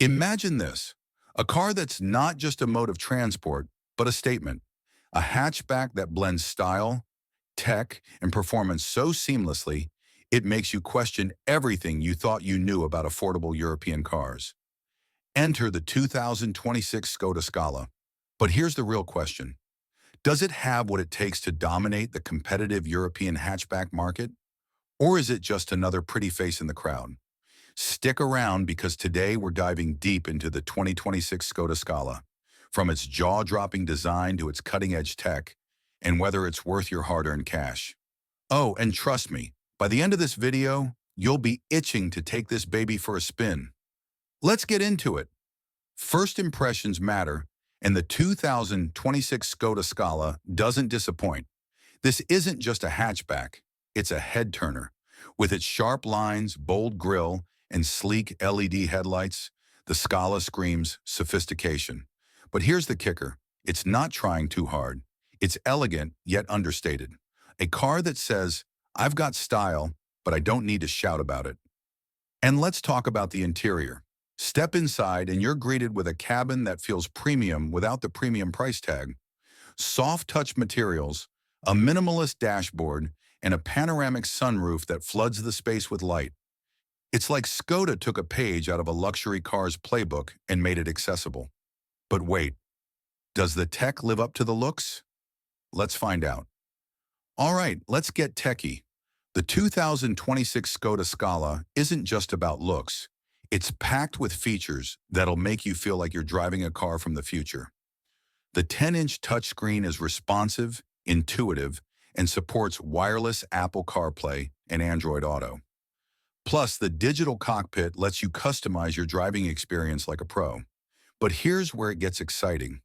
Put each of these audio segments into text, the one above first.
Imagine this, a car that's not just a mode of transport, but a statement. A hatchback that blends style, tech, and performance so seamlessly, it makes you question everything you thought you knew about affordable European cars. Enter the 2026 ŠKODA Scala. But here's the real question. Does it have what it takes to dominate the competitive European hatchback market? Or is it just another pretty face in the crowd? Stick around because today we're diving deep into the 2026 ŠKODA Scala, from its jaw-dropping design to its cutting-edge tech, and whether it's worth your hard-earned cash. Oh, and trust me, by the end of this video, you'll be itching to take this baby for a spin. Let's get into it. First impressions matter, and the 2026 ŠKODA Scala doesn't disappoint. This isn't just a hatchback, it's a head-turner. With its sharp lines, bold grille, and sleek LED headlights, the Scala screams sophistication. But here's the kicker. It's not trying too hard. It's elegant, yet understated. A car that says, I've got style, but I don't need to shout about it. And let's talk about the interior. Step inside and you're greeted with a cabin that feels premium without the premium price tag. Soft touch materials, a minimalist dashboard, and a panoramic sunroof that floods the space with light. It's like ŠKODA took a page out of a luxury car's playbook and made it accessible. But wait, does the tech live up to the looks? Let's find out. All right, let's get techie. The 2026 ŠKODA Scala isn't just about looks. It's packed with features that'll make you feel like you're driving a car from the future. The 10-inch touchscreen is responsive, intuitive, and supports wireless Apple CarPlay and Android Auto. Plus, the digital cockpit lets you customize your driving experience like a pro. But here's where it gets exciting.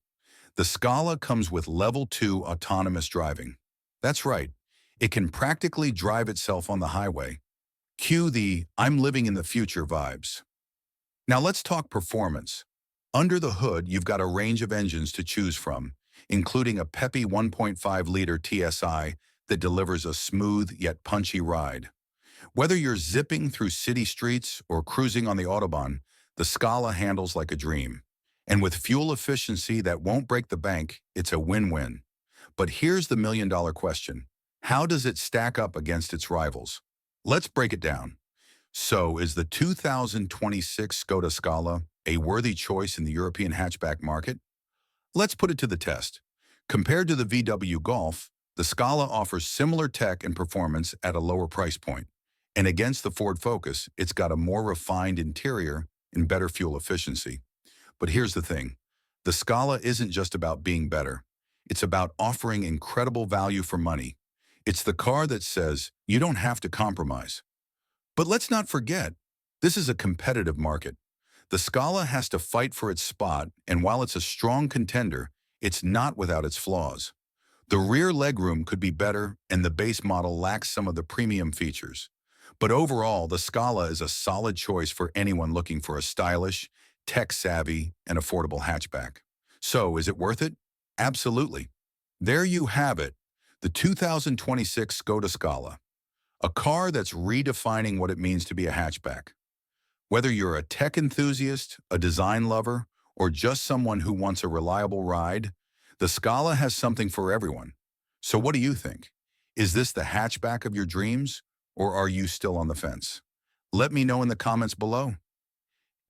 The Scala comes with Level 2 autonomous driving. That's right, it can practically drive itself on the highway. Cue the I'm living in the future vibes. Now let's talk performance. Under the hood, you've got a range of engines to choose from, including a peppy 1.5-liter TSI that delivers a smooth yet punchy ride. Whether you're zipping through city streets or cruising on the Autobahn, the Scala handles like a dream. And with fuel efficiency that won't break the bank, it's a win-win. But here's the million-dollar question. How does it stack up against its rivals? Let's break it down. So, is the 2026 ŠKODA Scala a worthy choice in the European hatchback market? Let's put it to the test. Compared to the VW Golf, the Scala offers similar tech and performance at a lower price point. And against the Ford Focus, it's got a more refined interior and better fuel efficiency. But here's the thing. The Scala isn't just about being better. It's about offering incredible value for money. It's the car that says, you don't have to compromise. But let's not forget, this is a competitive market. The Scala has to fight for its spot, and while it's a strong contender, it's not without its flaws. The rear legroom could be better, and the base model lacks some of the premium features. But overall, the Scala is a solid choice for anyone looking for a stylish, tech-savvy, and affordable hatchback. So, is it worth it? Absolutely. There you have it, the 2026 ŠKODA Scala, a car that's redefining what it means to be a hatchback. Whether you're a tech enthusiast, a design lover, or just someone who wants a reliable ride, the Scala has something for everyone. So what do you think? Is this the hatchback of your dreams, or are you still on the fence? Let me know in the comments below.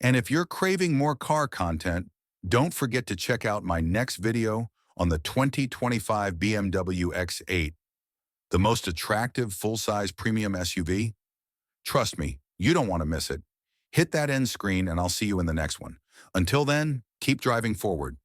And if you're craving more car content, don't forget to check out my next video on the 2025 BMW X8, the most attractive full-size premium SUV. Trust me, you don't want to miss it. Hit that end screen and I'll see you in the next one. Until then, keep driving forward.